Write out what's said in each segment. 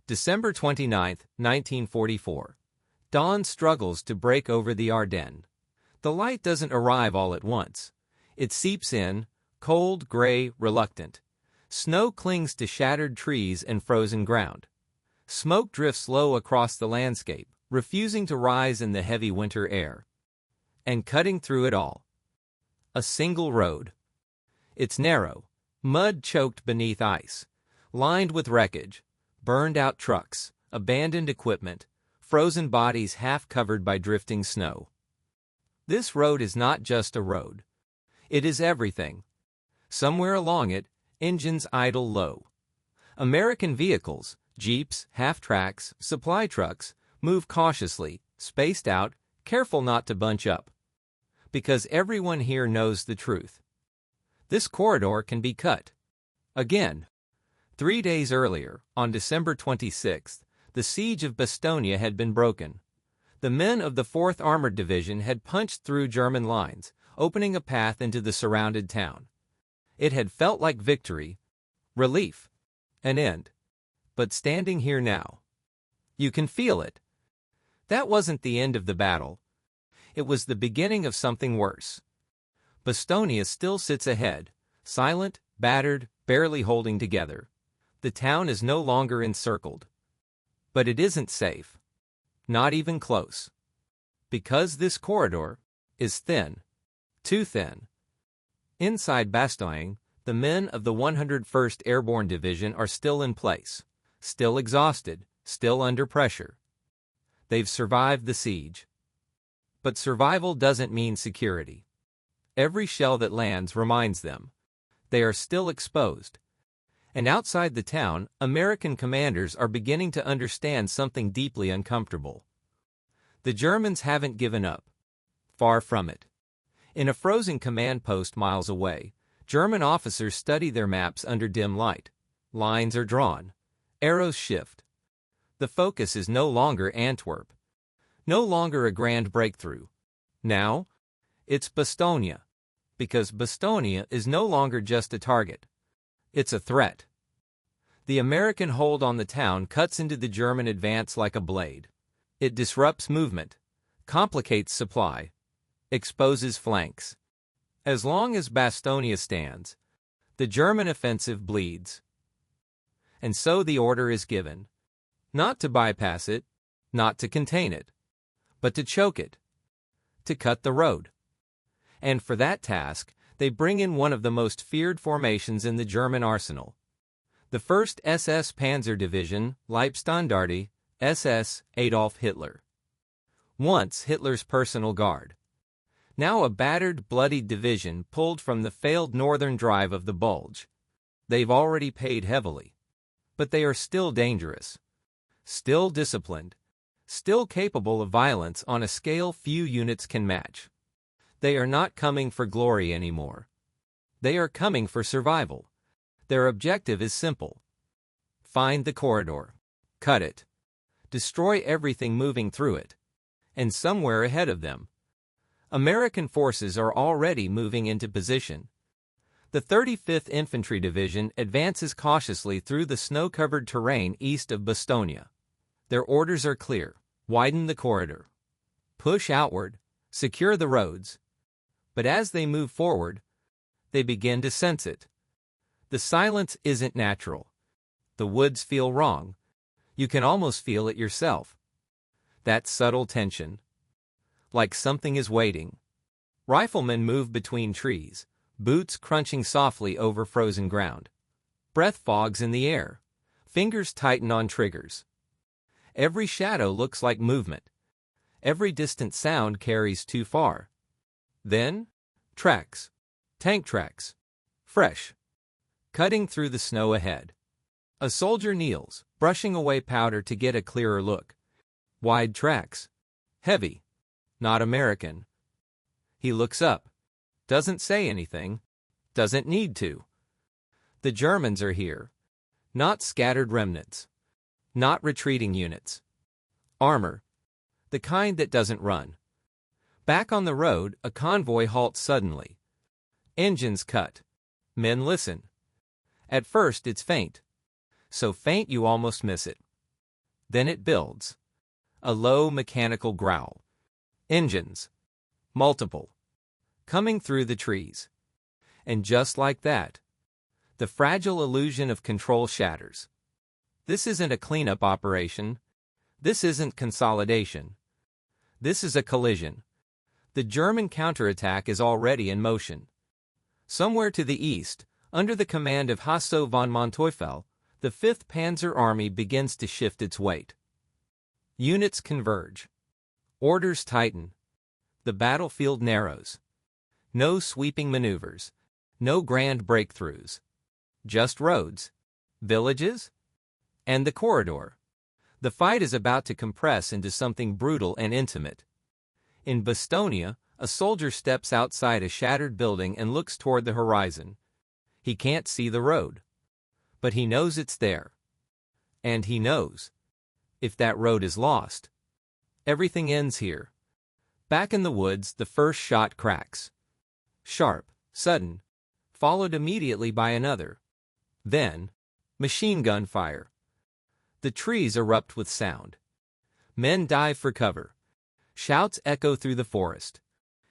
December 29, 1944. Dawn struggles to break over the Ardennes. The light doesn't arrive all at once. It seeps in, cold, gray, reluctant. Snow clings to shattered trees and frozen ground. Smoke drifts low across the landscape, refusing to rise in the heavy winter air. And cutting through it all, a single road. It's narrow, mud-choked beneath ice, lined with wreckage, burned-out trucks, abandoned equipment, frozen bodies half covered by drifting snow. This road is not just a road. It is everything. Somewhere along it, engines idle low. American vehicles, jeeps, half-tracks, supply trucks, move cautiously, spaced out, careful not to bunch up. Because everyone here knows the truth. This corridor can be cut. Again. 3 days earlier, on December 26, the siege of Bastogne had been broken. The men of the 4th Armored Division had punched through German lines, opening a path into the surrounded town. It had felt like victory, relief, an end. But standing here now, you can feel it. That wasn't the end of the battle. It was the beginning of something worse. Bastogne still sits ahead, silent, battered, barely holding together. The town is no longer encircled. But it isn't safe. Not even close. Because this corridor is thin. Too thin. Inside Bastogne, the men of the 101st Airborne Division are still in place, still exhausted, still under pressure. They've survived the siege. But survival doesn't mean security. Every shell that lands reminds them. They are still exposed. And outside the town, American commanders are beginning to understand something deeply uncomfortable. The Germans haven't given up. Far from it. In a frozen command post miles away, German officers study their maps under dim light. Lines are drawn. Arrows shift. The focus is no longer Antwerp. No longer a grand breakthrough. Now, it's Bastogne. Because Bastogne is no longer just a target. It's a threat. The American hold on the town cuts into the German advance like a blade. It disrupts movement, complicates supply, exposes flanks. As long as Bastogne stands, the German offensive bleeds. And so the order is given. Not to bypass it, not to contain it, but to choke it, to cut the road. And for that task, they bring in one of the most feared formations in the German arsenal. The 1st SS Panzer Division, Leibstandarte, SS, Adolf Hitler. Once Hitler's personal guard. Now a battered, bloodied division pulled from the failed northern drive of the Bulge. They've already paid heavily. But they are still dangerous. Still disciplined. Still capable of violence on a scale few units can match. They are not coming for glory anymore. They are coming for survival. Their objective is simple. Find the corridor. Cut it. Destroy everything moving through it. And somewhere ahead of them, American forces are already moving into position. The 35th Infantry Division advances cautiously through the snow-covered terrain east of Bastogne. Their orders are clear. Widen the corridor. Push outward. Secure the roads. But as they move forward, they begin to sense it. The silence isn't natural. The woods feel wrong. You can almost feel it yourself. That subtle tension. Like something is waiting. Riflemen move between trees, boots crunching softly over frozen ground. Breath fogs in the air. Fingers tighten on triggers. Every shadow looks like movement. Every distant sound carries too far. Then, tracks. Tank tracks. Fresh. Cutting through the snow ahead. A soldier kneels, brushing away powder to get a clearer look. Wide tracks. Heavy. Not American. He looks up. Doesn't say anything. Doesn't need to. The Germans are here. Not scattered remnants. Not retreating units. Armor. The kind that doesn't run. Back on the road, a convoy halts suddenly. Engines cut. Men listen. At first it's faint. So faint you almost miss it. Then it builds. A low mechanical growl. Engines. Multiple. Coming through the trees. And just like that, the fragile illusion of control shatters. This isn't a cleanup operation. This isn't consolidation. This is a collision. The German counterattack is already in motion. Somewhere to the east, under the command of Hasso von Manteuffel, the 5th Panzer Army begins to shift its weight. Units converge. Orders tighten. The battlefield narrows. No sweeping maneuvers. No grand breakthroughs. Just roads, villages, and the corridor. The fight is about to compress into something brutal and intimate. In Bastogne, a soldier steps outside a shattered building and looks toward the horizon. He can't see the road, but he knows it's there. And he knows, if that road is lost, everything ends here. Back in the woods, the first shot cracks. Sharp, sudden, followed immediately by another. Then, machine gun fire. The trees erupt with sound. Men dive for cover. Shouts echo through the forest.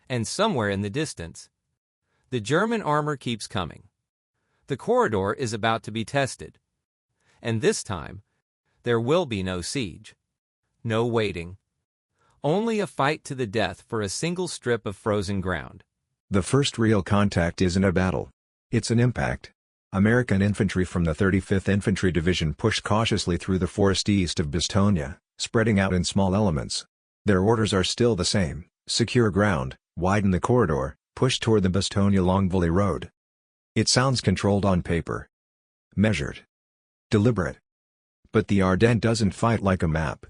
And somewhere in the distance, the German armor keeps coming. The corridor is about to be tested. And this time, there will be no siege. No waiting. Only a fight to the death for a single strip of frozen ground. The first real contact isn't a battle. It's an impact. American infantry from the 35th Infantry Division push cautiously through the forest east of Bastogne, spreading out in small elements. Their orders are still the same: secure ground, widen the corridor, push toward the Bastogne-Longvalley road. It sounds controlled on paper. Measured. Deliberate. But the Ardennes doesn't fight like a map.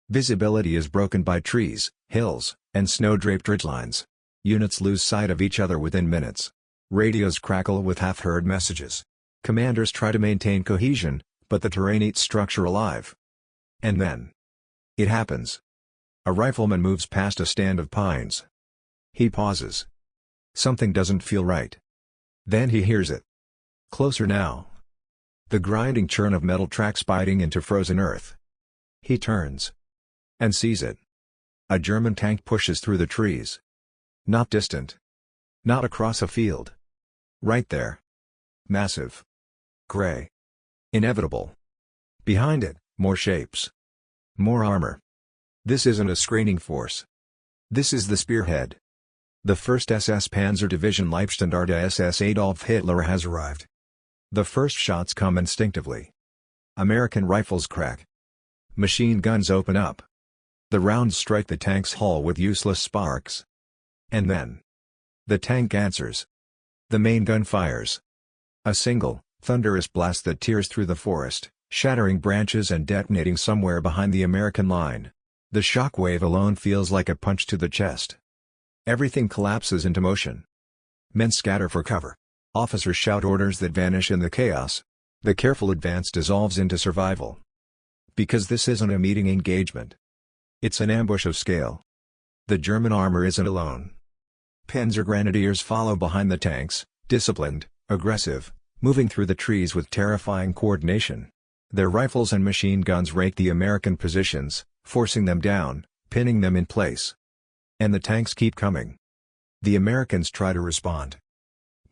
Visibility is broken by trees, hills, and snow-draped ridgelines. Units lose sight of each other within minutes. Radios crackle with half-heard messages. Commanders try to maintain cohesion, but the terrain eats structure alive. And then, it happens. A rifleman moves past a stand of pines. He pauses. Something doesn't feel right. Then he hears it. Closer now. The grinding churn of metal tracks biting into frozen earth. He turns. And sees it. A German tank pushes through the trees. Not distant. Not across a field. Right there. Massive. Gray. Inevitable. Behind it, more shapes. More armor. This isn't a screening force. This is the spearhead. The 1st SS Panzer Division Leibstandarte SS Adolf Hitler has arrived. The first shots come instinctively. American rifles crack. Machine guns open up. The rounds strike the tank's hull with useless sparks. And then, the tank answers. The main gun fires. A single, thunderous blast that tears through the forest, shattering branches and detonating somewhere behind the American line. The shockwave alone feels like a punch to the chest. Everything collapses into motion. Men scatter for cover. Officers shout orders that vanish in the chaos. The careful advance dissolves into survival. Because this isn't a meeting engagement. It's an ambush of scale. The German armor isn't alone. Panzer grenadiers follow behind the tanks, disciplined, aggressive, moving through the trees with terrifying coordination. Their rifles and machine guns rake the American positions, forcing them down, pinning them in place. And the tanks keep coming. The Americans try to respond.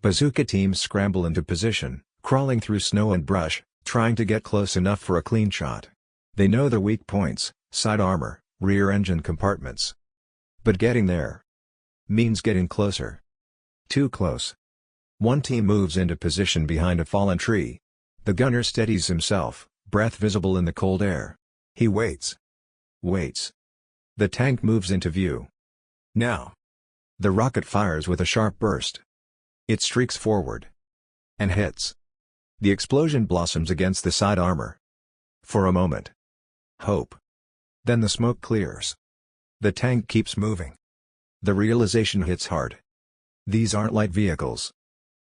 Bazooka teams scramble into position, crawling through snow and brush, trying to get close enough for a clean shot. They know the weak points: side armor, rear engine compartments. But getting there means getting closer. Too close. One team moves into position behind a fallen tree. The gunner steadies himself, breath visible in the cold air. He waits. Waits. The tank moves into view. Now. The rocket fires with a sharp burst. It streaks forward. And hits. The explosion blossoms against the side armor. For a moment. Hope. Then the smoke clears. The tank keeps moving. The realization hits hard. These aren't light vehicles.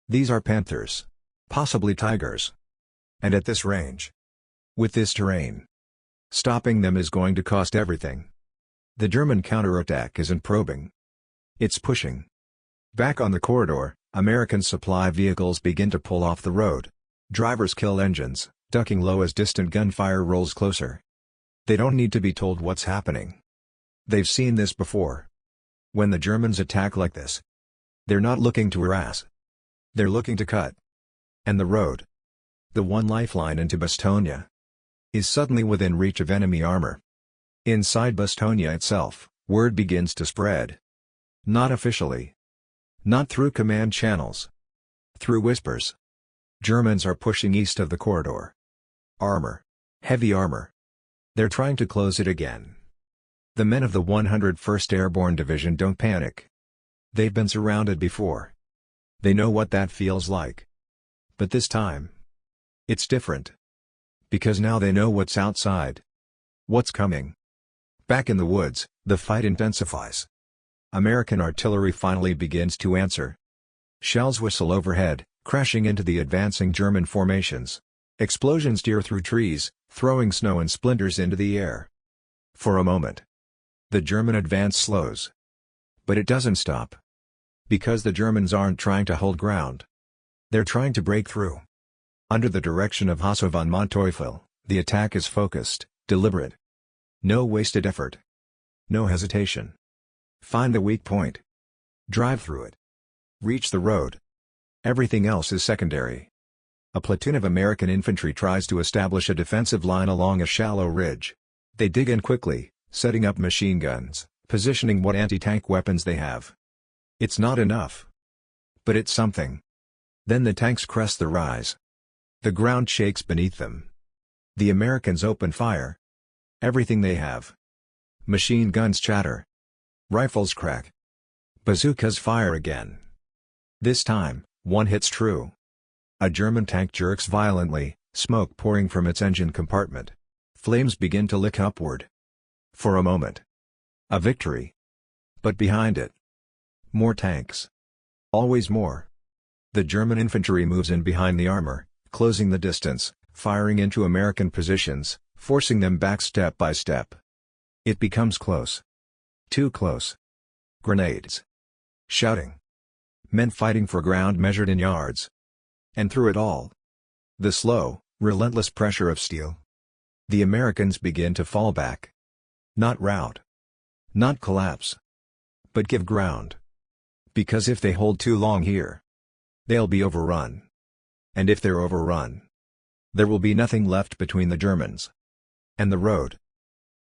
These are Panthers. Possibly Tigers. And at this range. With this terrain. Stopping them is going to cost everything. The German counterattack isn't probing. It's pushing. Back on the corridor, American supply vehicles begin to pull off the road. Drivers kill engines, ducking low as distant gunfire rolls closer. They don't need to be told what's happening. They've seen this before. When the Germans attack like this, they're not looking to harass. They're looking to cut. And the road, the one lifeline into Bastogne, is suddenly within reach of enemy armor. Inside Bastogne itself, word begins to spread. Not officially. Not through command channels. Through whispers. Germans are pushing east of the corridor. Armor. Heavy armor. They're trying to close it again. The men of the 101st Airborne Division don't panic. They've been surrounded before. They know what that feels like. But this time, it's different. Because now they know what's outside. What's coming. Back in the woods, the fight intensifies. American artillery finally begins to answer. Shells whistle overhead, crashing into the advancing German formations. Explosions tear through trees, throwing snow and splinters into the air. For a moment, the German advance slows. But it doesn't stop. Because the Germans aren't trying to hold ground. They're trying to break through. Under the direction of Hasso von Manteuffel, the attack is focused, deliberate. No wasted effort. No hesitation. Find the weak point. Drive through it. Reach the road. Everything else is secondary. A platoon of American infantry tries to establish a defensive line along a shallow ridge. They dig in quickly, setting up machine guns, positioning what anti-tank weapons they have. It's not enough. But it's something. Then the tanks crest the rise. The ground shakes beneath them. The Americans open fire. Everything they have. Machine guns chatter. Rifles crack. Bazookas fire again. This time, one hits true. A German tank jerks violently, smoke pouring from its engine compartment. Flames begin to lick upward. For a moment. A victory. But behind it, more tanks. Always more. The German infantry moves in behind the armor, closing the distance, firing into American positions, forcing them back step by step. It becomes close. Too close. Grenades. Shouting. Men fighting for ground measured in yards. And through it all, the slow, relentless pressure of steel. The Americans begin to fall back. Not rout. Not collapse. But give ground. Because if they hold too long here, they'll be overrun. And if they're overrun, there will be nothing left between the Germans and the road.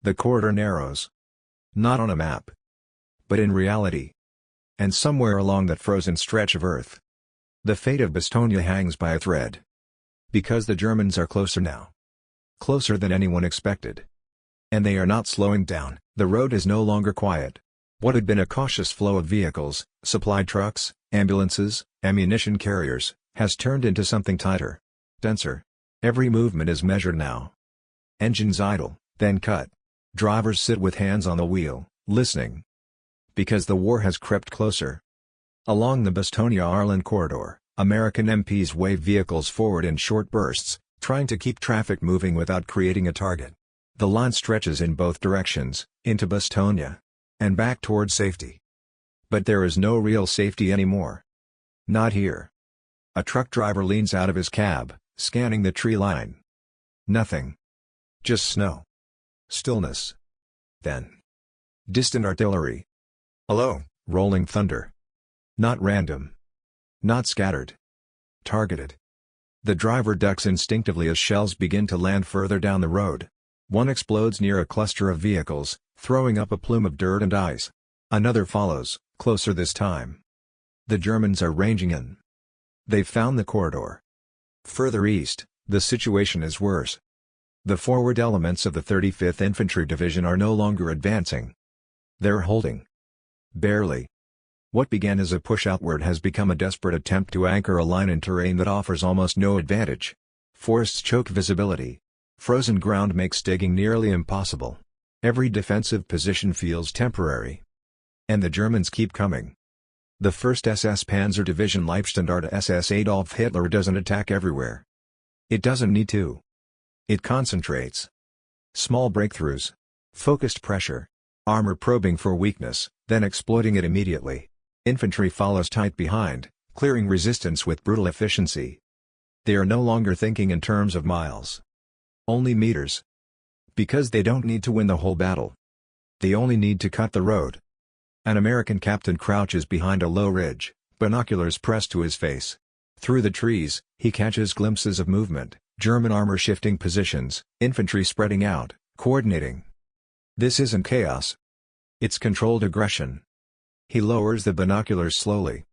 The corridor narrows. Not on a map, but in reality. And somewhere along that frozen stretch of earth, the fate of Bastogne hangs by a thread. Because the Germans are closer now. Closer than anyone expected. And they are not slowing down. The road is no longer quiet. What had been a cautious flow of vehicles, supply trucks, ambulances, ammunition carriers, has turned into something tighter. Denser. Every movement is measured now. Engines idle, then cut. Drivers sit with hands on the wheel, listening. Because the war has crept closer. Along the Bastogne-Arlon corridor, American MPs wave vehicles forward in short bursts, trying to keep traffic moving without creating a target. The line stretches in both directions, into Bastogne. And back toward safety. But there is no real safety anymore. Not here. A truck driver leans out of his cab, scanning the tree line. Nothing. Just snow. Stillness. Then. Distant artillery. Hello, rolling thunder. Not random. Not scattered. Targeted. The driver ducks instinctively as shells begin to land further down the road. One explodes near a cluster of vehicles, throwing up a plume of dirt and ice. Another follows, closer this time. The Germans are ranging in. They've found the corridor. Further east, the situation is worse. The forward elements of the 35th Infantry Division are no longer advancing. They're holding. Barely. What began as a push outward has become a desperate attempt to anchor a line in terrain that offers almost no advantage. Forests choke visibility. Frozen ground makes digging nearly impossible. Every defensive position feels temporary. And the Germans keep coming. The 1st SS Panzer Division Leibstandarte SS Adolf Hitler doesn't attack everywhere. It doesn't need to. It concentrates. Small breakthroughs. Focused pressure. Armor probing for weakness, then exploiting it immediately. Infantry follows tight behind, clearing resistance with brutal efficiency. They are no longer thinking in terms of miles. Only meters. Because they don't need to win the whole battle. They only need to cut the road. An American captain crouches behind a low ridge, binoculars pressed to his face. Through the trees, he catches glimpses of movement, German armor shifting positions, infantry spreading out, coordinating. This isn't chaos. It's controlled aggression. He lowers the binoculars slowly.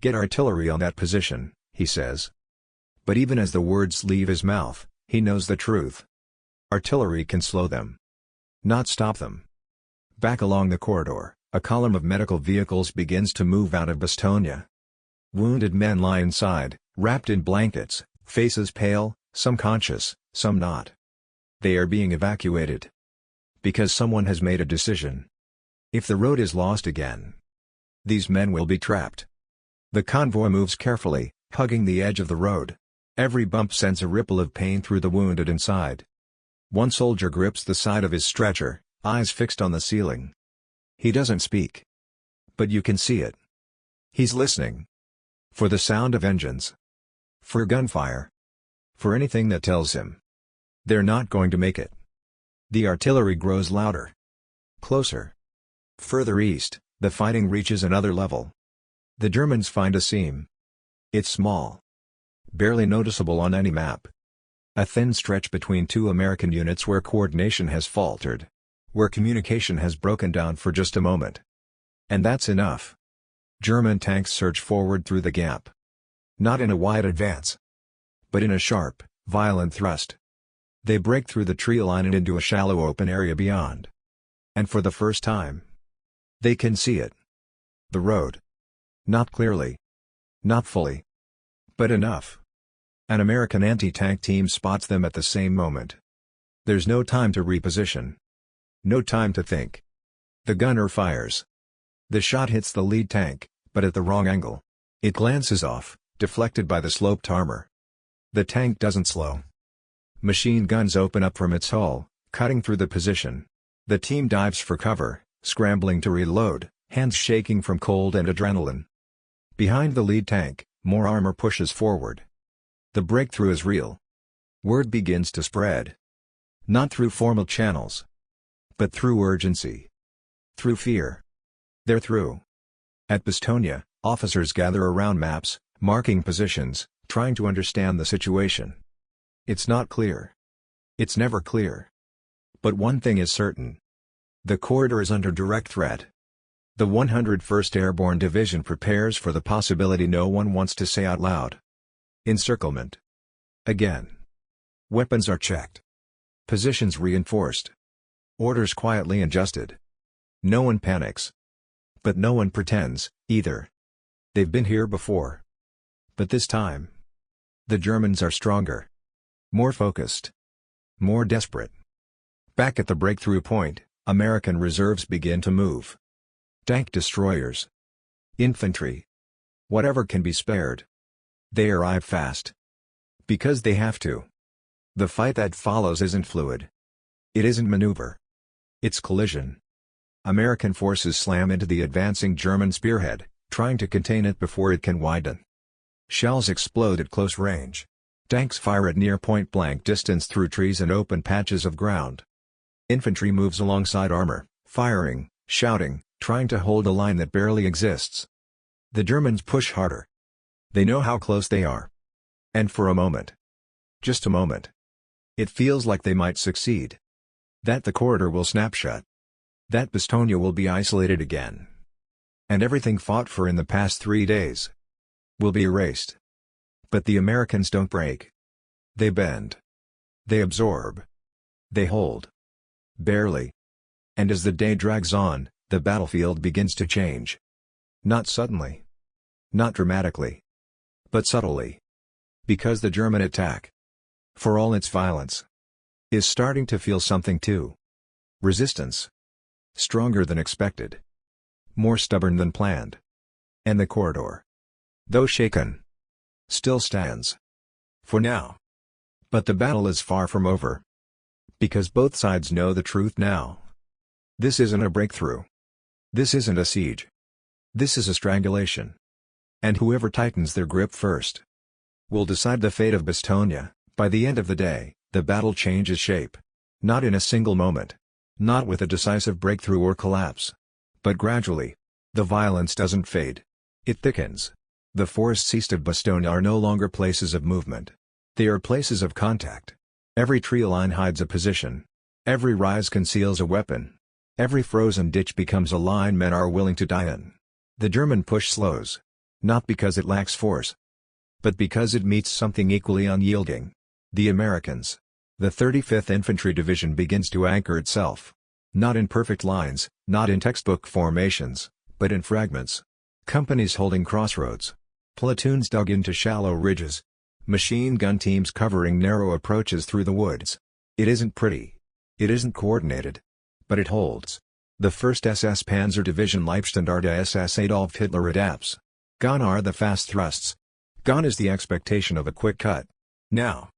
"Get artillery on that position," he says. But even as the words leave his mouth, he knows the truth. Artillery can slow them, not stop them. Back along the corridor, a column of medical vehicles begins to move out of Bastogne. Wounded men lie inside, wrapped in blankets, faces pale, some conscious, some not. They are being evacuated. Because someone has made a decision. If the road is lost again, these men will be trapped. The convoy moves carefully, hugging the edge of the road. Every bump sends a ripple of pain through the wounded inside. One soldier grips the side of his stretcher, eyes fixed on the ceiling. He doesn't speak. But you can see it. He's listening. For the sound of engines. For gunfire. For anything that tells him they're not going to make it. The artillery grows louder. Closer. Further east, the fighting reaches another level. The Germans find a seam. It's small. Barely noticeable on any map. A thin stretch between two American units where coordination has faltered. Where communication has broken down for just a moment. And that's enough. German tanks surge forward through the gap. Not in a wide advance. But in a sharp, violent thrust. They break through the tree line and into a shallow open area beyond. And for the first time, they can see it. The road. Not clearly. Not fully. But enough. An American anti-tank team spots them at the same moment. There's no time to reposition. No time to think. The gunner fires. The shot hits the lead tank, but at the wrong angle. It glances off, deflected by the sloped armor. The tank doesn't slow. Machine guns open up from its hull, cutting through the position. The team dives for cover, scrambling to reload, hands shaking from cold and adrenaline. Behind the lead tank, more armor pushes forward. The breakthrough is real. Word begins to spread. Not through formal channels. But through urgency. Through fear. They're through. At Bastogne, officers gather around maps, marking positions, trying to understand the situation. It's not clear. It's never clear. But one thing is certain. The corridor is under direct threat. The 101st Airborne Division prepares for the possibility no one wants to say out loud. Encirclement. Again. Weapons are checked. Positions reinforced. Orders quietly adjusted. No one panics. But no one pretends, either. They've been here before. But this time, the Germans are stronger. More focused. More desperate. Back at the breakthrough point, American reserves begin to move. Tank destroyers. Infantry. Whatever can be spared. They arrive fast. Because they have to. The fight that follows isn't fluid. It isn't maneuver. It's collision. American forces slam into the advancing German spearhead, trying to contain it before it can widen. Shells explode at close range. Tanks fire at near point-blank distance through trees and open patches of ground. Infantry moves alongside armor, firing, shouting, trying to hold a line that barely exists. The Germans push harder. They know how close they are. And for a moment. Just a moment. It feels like they might succeed. That the corridor will snap shut. That Bastogne will be isolated again. And everything fought for in the past 3 days will be erased. But the Americans don't break. They bend. They absorb. They hold. Barely. And as the day drags on, the battlefield begins to change. Not suddenly. Not dramatically. But subtly. Because the German attack, for all its violence, is starting to feel something too. Resistance. Stronger than expected. More stubborn than planned. And the corridor, though shaken, still stands. For now. But the battle is far from over. Because both sides know the truth now. This isn't a breakthrough. This isn't a siege. This is a strangulation. And whoever tightens their grip first will decide the fate of Bastogne. By the end of the day, the battle changes shape. Not in a single moment. Not with a decisive breakthrough or collapse. But gradually. The violence doesn't fade. It thickens. The forests east of Bastogne are no longer places of movement. They are places of contact. Every tree line hides a position. Every rise conceals a weapon. Every frozen ditch becomes a line men are willing to die in. The German push slows. Not because it lacks force, but because it meets something equally unyielding. The Americans. The 35th Infantry Division begins to anchor itself. Not in perfect lines, not in textbook formations, but in fragments. Companies holding crossroads. Platoons dug into shallow ridges. Machine gun teams covering narrow approaches through the woods. It isn't pretty. It isn't coordinated. But it holds. The 1st SS Panzer Division Leibstandarte SS Adolf Hitler adapts. Gone are the fast thrusts. Gone is the expectation of a quick cut. Now.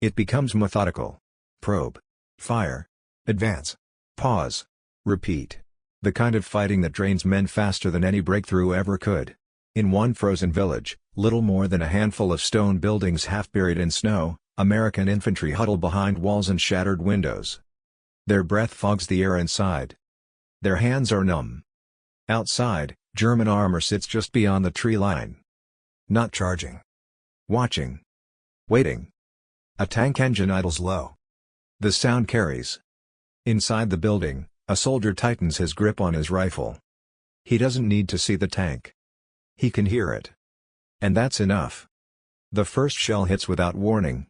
It becomes methodical. Probe. Fire. Advance. Pause. Repeat. The kind of fighting that drains men faster than any breakthrough ever could. In one frozen village, little more than a handful of stone buildings half buried in snow, American infantry huddle behind walls and shattered windows. Their breath fogs the air inside. Their hands are numb. Outside, German armor sits just beyond the tree line. Not charging. Watching. Waiting. A tank engine idles low. The sound carries. Inside the building, a soldier tightens his grip on his rifle. He doesn't need to see the tank. He can hear it. And that's enough. The first shell hits without warning.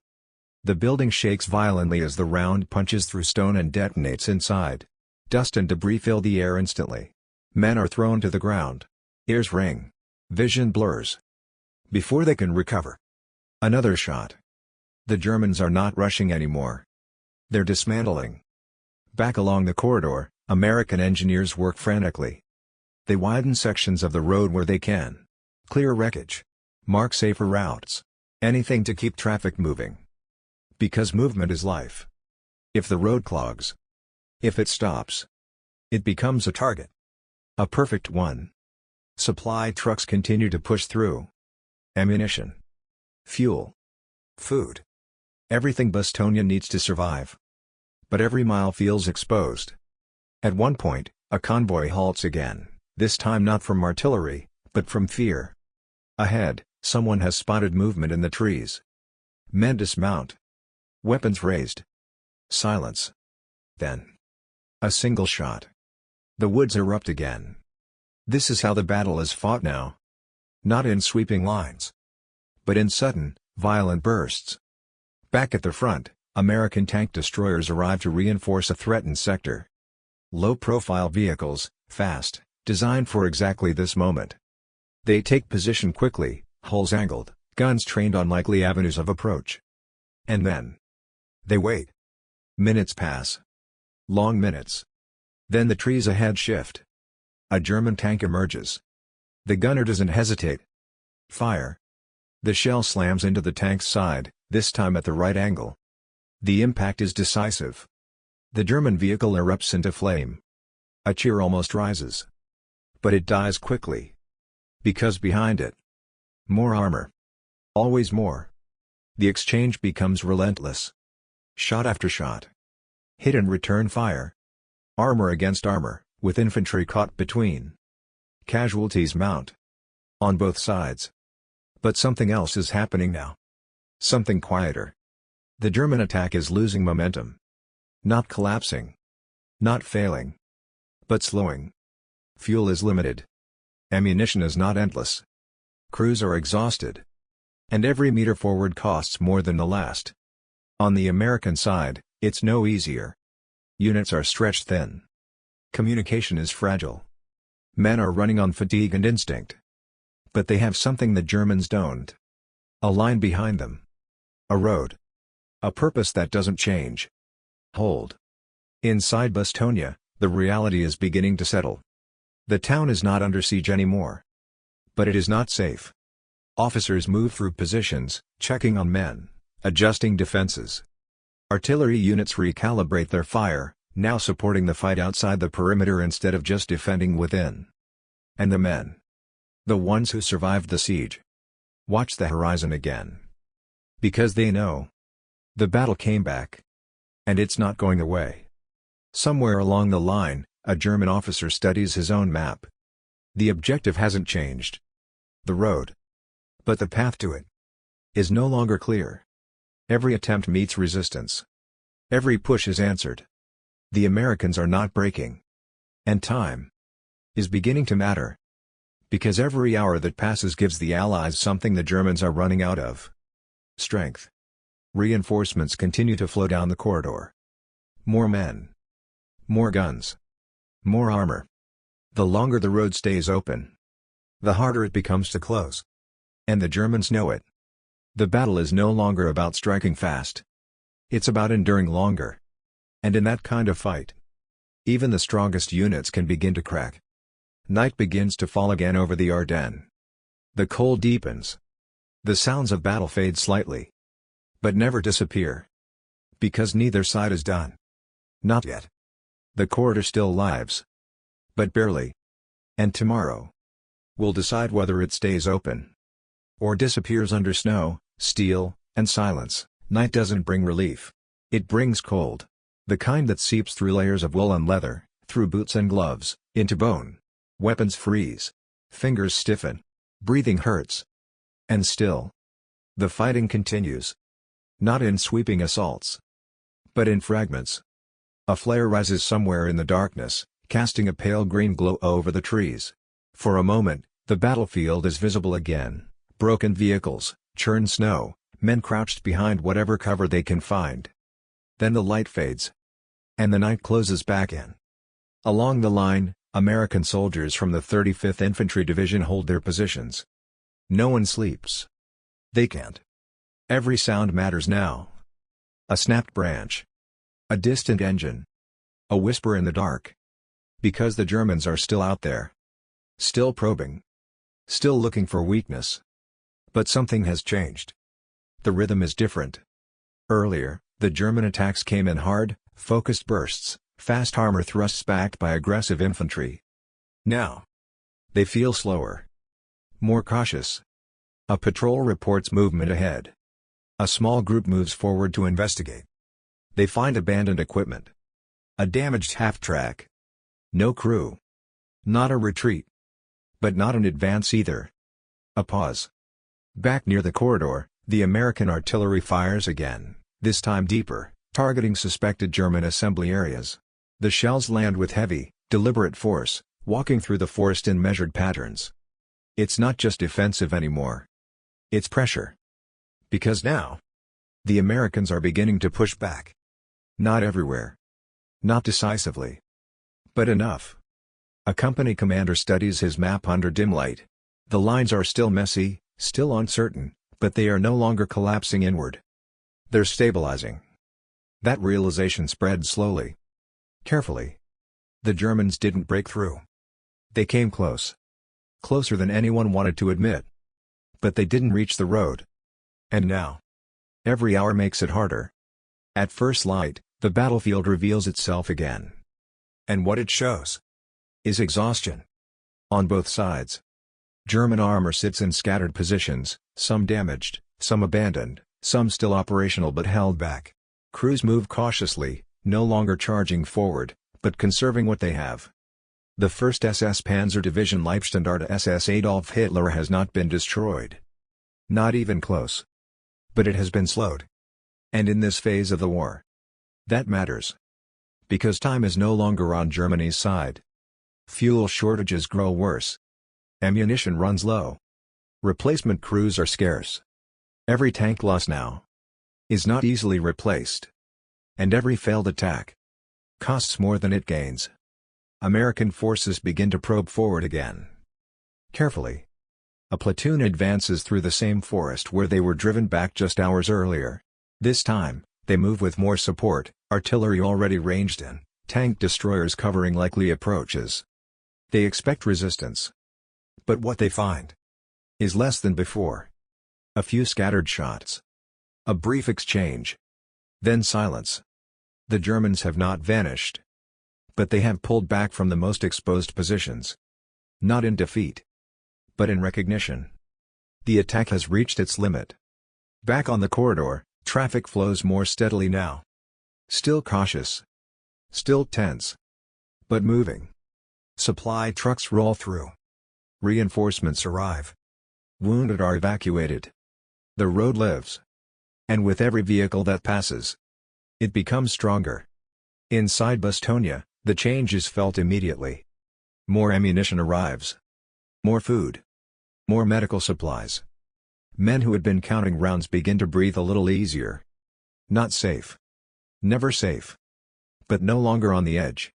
The building shakes violently as the round punches through stone and detonates inside. Dust and debris fill the air instantly. Men are thrown to the ground. Ears ring. Vision blurs. Before they can recover. Another shot. The Germans are not rushing anymore. They're dismantling. Back along the corridor, American engineers work frantically. They widen sections of the road where they can. Clear wreckage. Mark safer routes. Anything to keep traffic moving. Because movement is life. If the road clogs. If it stops. It becomes a target. A perfect one. Supply trucks continue to push through. Ammunition. Fuel. Food. Everything Bastogne needs to survive. But every mile feels exposed. At one point, a convoy halts again, this time not from artillery, but from fear. Ahead, someone has spotted movement in the trees. Men dismount. Weapons raised. Silence. Then. A single shot. The woods erupt again. This is how the battle is fought now. Not in sweeping lines. But in sudden, violent bursts. Back at the front, American tank destroyers arrive to reinforce a threatened sector. Low-profile vehicles, fast, designed for exactly this moment. They take position quickly, hulls angled, guns trained on likely avenues of approach. And then. They wait. Minutes pass. Long minutes. Then the trees ahead shift. A German tank emerges. The gunner doesn't hesitate. Fire. The shell slams into the tank's side, this time at the right angle. The impact is decisive. The German vehicle erupts into flame. A cheer almost rises. But it dies quickly. Because behind it. More armor. Always more. The exchange becomes relentless. Shot after shot. Hit and return fire. Armor against armor, with infantry caught between. Casualties mount. On both sides. But something else is happening now. Something quieter. The German attack is losing momentum. Not collapsing. Not failing. But slowing. Fuel is limited. Ammunition is not endless. Crews are exhausted. And every meter forward costs more than the last. On the American side, it's no easier. Units are stretched thin. Communication is fragile. Men are running on fatigue and instinct. But they have something the Germans don't. A line behind them. A road. A purpose that doesn't change. Hold. Inside Bastogne, the reality is beginning to settle. The town is not under siege anymore. But it is not safe. Officers move through positions, checking on men, adjusting defenses. Artillery units recalibrate their fire, now supporting the fight outside the perimeter instead of just defending within. And the men. The ones who survived the siege. Watch the horizon again. Because they know. The battle came back. And it's not going away. Somewhere along the line, a German officer studies his own map. The objective hasn't changed. The road. But the path to it is no longer clear. Every attempt meets resistance. Every push is answered. The Americans are not breaking. And time is beginning to matter. Because every hour that passes gives the Allies something the Germans are running out of. Strength. Reinforcements continue to flow down the corridor. More men. More guns. More armor. The longer the road stays open, the harder it becomes to close. And the Germans know it. The battle is no longer about striking fast. It's about enduring longer. And in that kind of fight, even the strongest units can begin to crack. Night begins to fall again over the Ardennes. The cold deepens. The sounds of battle fade slightly. But never disappear. Because neither side is done. Not yet. The corridor still lives. But barely. And tomorrow will decide whether it stays open or disappears under snow, steel, and silence. Night doesn't bring relief. It brings cold. The kind that seeps through layers of wool and leather, through boots and gloves, into bone. Weapons freeze. Fingers stiffen. Breathing hurts. And still, the fighting continues. Not in sweeping assaults, but in fragments. A flare rises somewhere in the darkness, casting a pale green glow over the trees. For a moment, the battlefield is visible again. Broken vehicles, churned snow, men crouched behind whatever cover they can find. Then the light fades. And the night closes back in. Along the line, American soldiers from the 35th Infantry Division hold their positions. No one sleeps. They can't. Every sound matters now. A snapped branch. A distant engine. A whisper in the dark. Because the Germans are still out there. Still probing. Still looking for weakness. But something has changed. The rhythm is different. Earlier, the German attacks came in hard, focused bursts, fast armor thrusts backed by aggressive infantry. Now, they feel slower. More cautious. A patrol reports movement ahead. A small group moves forward to investigate. They find abandoned equipment. A damaged half-track. No crew. Not a retreat. But not an advance either. A pause. Back near the corridor, the American artillery fires again, this time deeper, targeting suspected German assembly areas. The shells land with heavy, deliberate force, walking through the forest in measured patterns. It's not just defensive anymore. It's pressure. Because now, the Americans are beginning to push back. Not everywhere. Not decisively. But enough. A company commander studies his map under dim light. The lines are still messy, still uncertain, but they are no longer collapsing inward. They're stabilizing. That realization spread slowly. Carefully. The Germans didn't break through. They came close. Closer than anyone wanted to admit. But they didn't reach the road. And now, every hour makes it harder. At first light, the battlefield reveals itself again. And what it shows is exhaustion. On both sides. German armor sits in scattered positions, some damaged, some abandoned, some still operational but held back. Crews move cautiously, no longer charging forward, but conserving what they have. The 1st SS Panzer Division Leibstandarte SS Adolf Hitler has not been destroyed. Not even close. But it has been slowed. And in this phase of the war, that matters. Because time is no longer on Germany's side. Fuel shortages grow worse. Ammunition runs low. Replacement crews are scarce. Every tank lost now is not easily replaced. And every failed attack costs more than it gains. American forces begin to probe forward again. Carefully. A platoon advances through the same forest where they were driven back just hours earlier. This time, they move with more support, artillery already ranged in, tank destroyers covering likely approaches. They expect resistance. But what they find is less than before. A few scattered shots. A brief exchange. Then silence. The Germans have not vanished. But they have pulled back from the most exposed positions. Not in defeat. But in recognition. The attack has reached its limit. Back on the corridor, traffic flows more steadily now. Still cautious. Still tense. But moving. Supply trucks roll through. Reinforcements arrive. Wounded are evacuated. The road lives. And with every vehicle that passes, it becomes stronger. Inside Bastogne, the change is felt immediately. More ammunition arrives. More food. More medical supplies. Men who had been counting rounds begin to breathe a little easier. Not safe. Never safe. But no longer on the edge.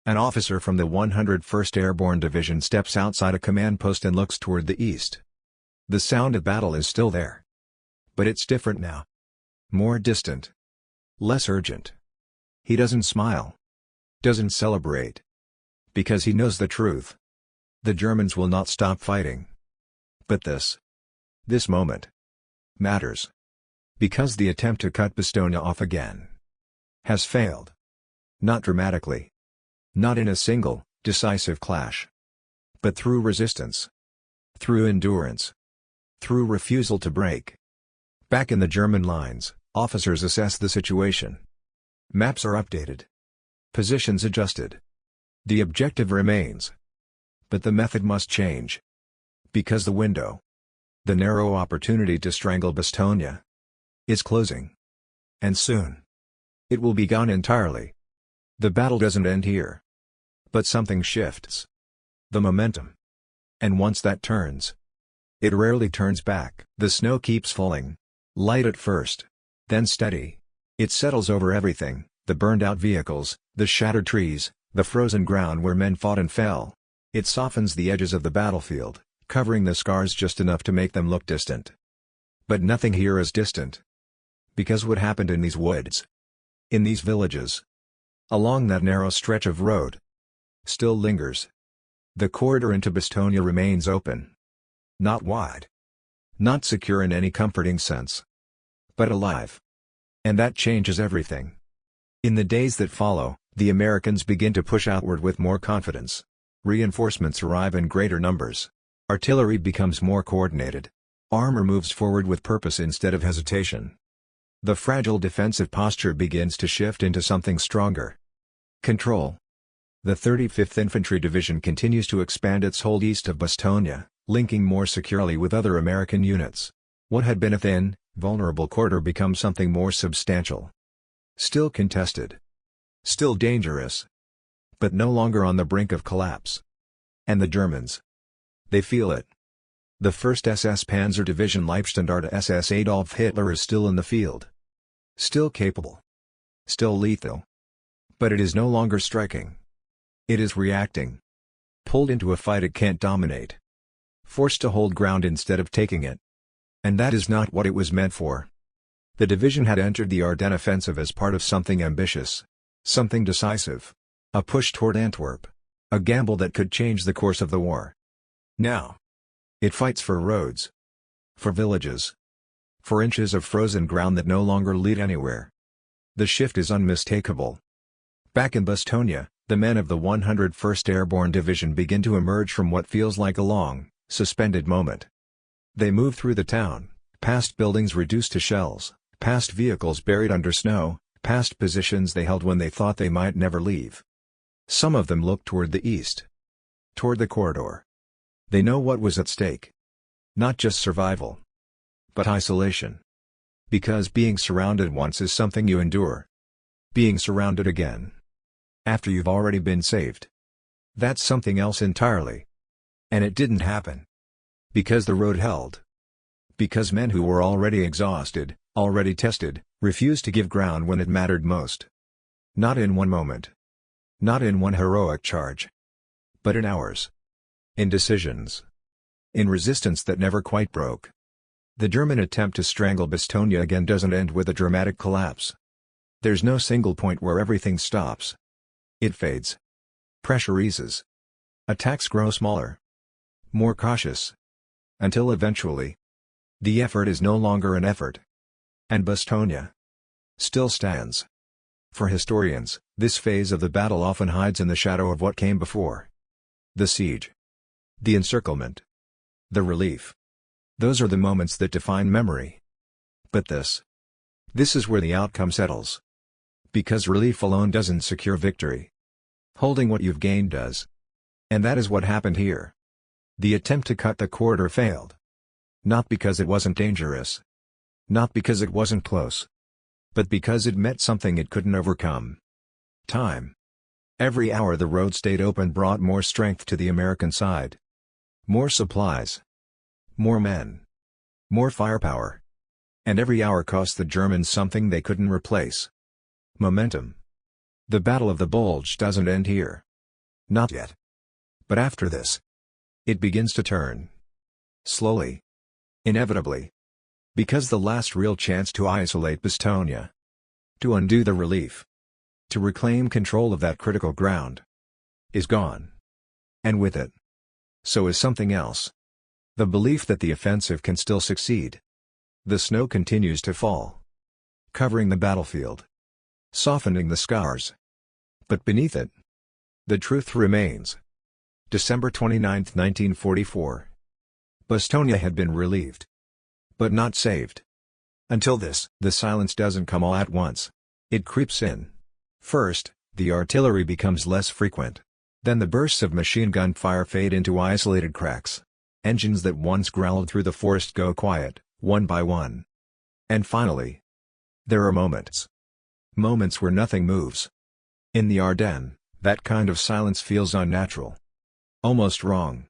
An officer from the 101st Airborne Division steps outside a command post and looks toward the east. The sound of battle is still there. But it's different now. More distant. Less urgent. He doesn't smile. Doesn't celebrate. Because he knows the truth. The Germans will not stop fighting. But this moment, matters. Because the attempt to cut Bastogne off again has failed. Not dramatically. Not in a single, decisive clash. But through resistance. Through endurance. Through refusal to break. Back in the German lines, officers assess the situation. Maps are updated. Positions adjusted. The objective remains. But the method must change. Because the window, the narrow opportunity to strangle Bastogne, is closing. And soon, it will be gone entirely. The battle doesn't end here. But something shifts. The momentum. And once that turns, it rarely turns back. The snow keeps falling. Light at first. Then steady. It settles over everything, the burned-out vehicles, the shattered trees, the frozen ground where men fought and fell. It softens the edges of the battlefield, covering the scars just enough to make them look distant. But nothing here is distant. Because what happened in these woods, in these villages, along that narrow stretch of road, still lingers. The corridor into Bastogne remains open. Not wide. Not secure in any comforting sense. But alive. And that changes everything. In the days that follow, the Americans begin to push outward with more confidence. Reinforcements arrive in greater numbers. Artillery becomes more coordinated. Armor moves forward with purpose instead of hesitation. The fragile defensive posture begins to shift into something stronger. Control. The 35th Infantry Division continues to expand its hold east of Bastogne, linking more securely with other American units. What had been a thin, vulnerable corridor becomes something more substantial. Still contested. Still dangerous. But no longer on the brink of collapse. And the Germans. They feel it. The 1st SS Panzer Division Leibstandarte SS Adolf Hitler is still in the field. Still capable. Still lethal. But it is no longer striking. It is reacting. Pulled into a fight it can't dominate. Forced to hold ground instead of taking it. And that is not what it was meant for. The division had entered the Ardennes offensive as part of something ambitious. Something decisive. A push toward Antwerp. A gamble that could change the course of the war. Now, it fights for roads. For villages. For inches of frozen ground that no longer lead anywhere. The shift is unmistakable. Back in Bastogne, the men of the 101st Airborne Division begin to emerge from what feels like a long, suspended moment. They move through the town, past buildings reduced to shells, past vehicles buried under snow, past positions they held when they thought they might never leave. Some of them look toward the east. Toward the corridor. They know what was at stake. Not just survival. But isolation. Because being surrounded once is something you endure. Being surrounded again, after you've already been saved, that's something else entirely. And it didn't happen. Because the road held. Because men who were already exhausted, already tested, refused to give ground when it mattered most. Not in one moment. Not in one heroic charge. But in hours. In decisions. In resistance that never quite broke. The German attempt to strangle Bastogne again doesn't end with a dramatic collapse. There's no single point where everything stops. It fades. Pressure eases. Attacks grow smaller. More cautious. Until eventually, the effort is no longer an effort. And Bastogne still stands. For historians, this phase of the battle often hides in the shadow of what came before. The siege. The encirclement. The relief. Those are the moments that define memory. But this is where the outcome settles. Because relief alone doesn't secure victory. Holding what you've gained does. And that is what happened here. The attempt to cut the corridor failed. Not because it wasn't dangerous. Not because it wasn't close. But because it met something it couldn't overcome. Time. Every hour the road stayed open brought more strength to the American side. More supplies. More men. More firepower. And every hour cost the Germans something they couldn't replace. Momentum. The Battle of the Bulge doesn't end here. Not yet. But after this, it begins to turn. Slowly. Inevitably. Because the last real chance to isolate Bastogne. To undo the relief. To reclaim control of that critical ground. Is gone. And with it. So is something else. The belief that the offensive can still succeed. The snow continues to fall. Covering the battlefield. Softening the scars. But beneath it, the truth remains. December 29, 1944. Bastogne had been relieved. But not saved. Until this, the silence doesn't come all at once. It creeps in. First, the artillery becomes less frequent. Then the bursts of machine gun fire fade into isolated cracks. Engines that once growled through the forest go quiet, one by one. And finally, there are moments. Moments where nothing moves. In the Ardennes, that kind of silence feels unnatural. Almost wrong.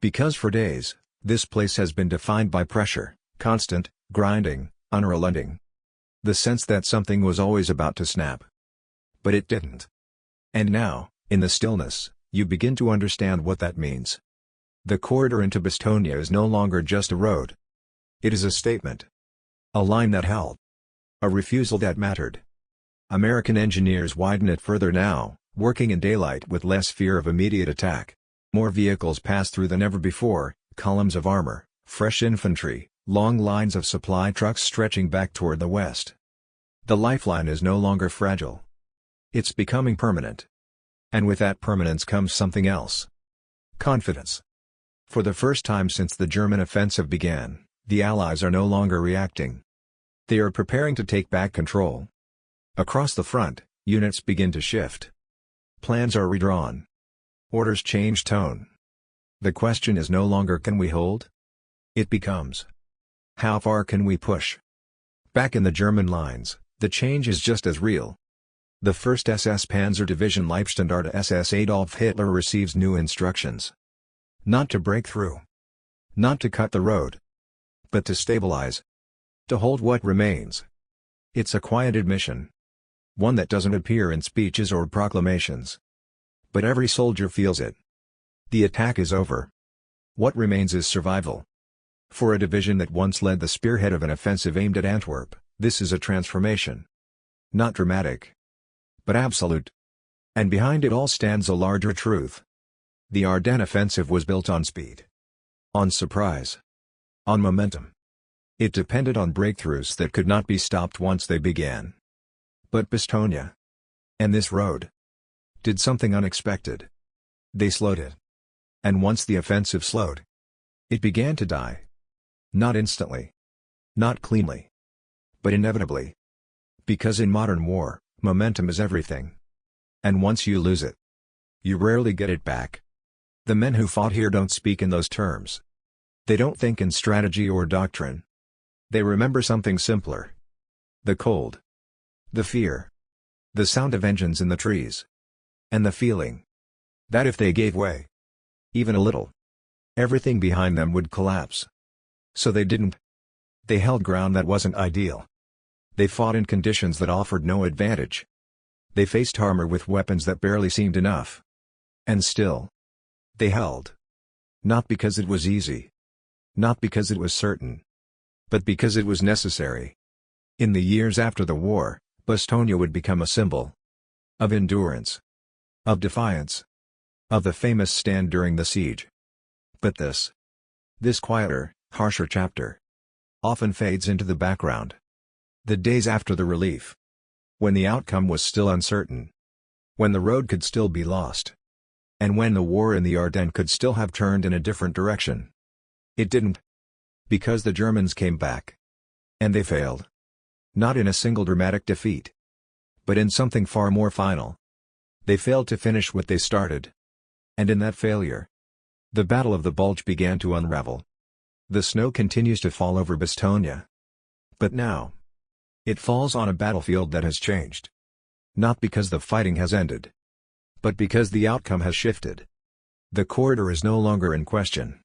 Because for days, this place has been defined by pressure, constant, grinding, unrelenting. The sense that something was always about to snap. But it didn't. And now, in the stillness, you begin to understand what that means. The corridor into Bastogne is no longer just a road. It is a statement. A line that held. A refusal that mattered. American engineers widen it further now, working in daylight with less fear of immediate attack. More vehicles pass through than ever before, columns of armor, fresh infantry, long lines of supply trucks stretching back toward the west. The lifeline is no longer fragile. It's becoming permanent. And with that permanence comes something else. Confidence. For the first time since the German offensive began, the Allies are no longer reacting. They are preparing to take back control. Across the front, units begin to shift. Plans are redrawn. Orders change tone. The question is no longer can we hold? It becomes, how far can we push? Back in the German lines, the change is just as real. The 1st SS Panzer Division Leibstandarte SS Adolf Hitler receives new instructions. Not to break through. Not to cut the road. But to stabilize. To hold what remains. It's a quiet admission. One that doesn't appear in speeches or proclamations. But every soldier feels it. The attack is over. What remains is survival. For a division that once led the spearhead of an offensive aimed at Antwerp, this is a transformation. Not dramatic. But absolute. And behind it all stands a larger truth. The Ardennes offensive was built on speed. On surprise. On momentum. It depended on breakthroughs that could not be stopped once they began. But Bastogne, and this road, did something unexpected. They slowed it. And once the offensive slowed, it began to die. Not instantly. Not cleanly. But inevitably. Because in modern war, momentum is everything. And once you lose it, you rarely get it back. The men who fought here don't speak in those terms. They don't think in strategy or doctrine. They remember something simpler. The cold. The fear. The sound of engines in the trees. And the feeling that if they gave way, even a little, everything behind them would collapse. So they didn't. They held ground that wasn't ideal. They fought in conditions that offered no advantage. They faced armor with weapons that barely seemed enough. And still, they held. Not because it was easy. Not because it was certain. But because it was necessary. In the years after the war, Bastogne would become a symbol of endurance, of defiance, of the famous stand during the siege. But this quieter, harsher chapter often fades into the background. The days after the relief, when the outcome was still uncertain, when the road could still be lost, and when the war in the Ardennes could still have turned in a different direction. It didn't. Because the Germans came back. And they failed. Not in a single dramatic defeat. but in something far more final. They failed to finish what they started. And in that failure, the Battle of the Bulge began to unravel. The snow continues to fall over Bastogne. But now, it falls on a battlefield that has changed. Not because the fighting has ended, but because the outcome has shifted. The corridor is no longer in question.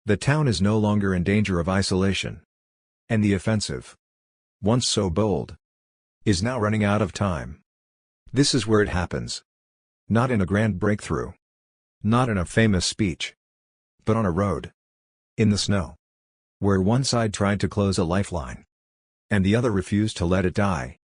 The town is no longer in danger of isolation. And the offensive, once so bold, is now running out of time. This is where it happens. Not in a grand breakthrough. Not in a famous speech. But on a road. In the snow. Where one side tried to close a lifeline. And the other refused to let it die.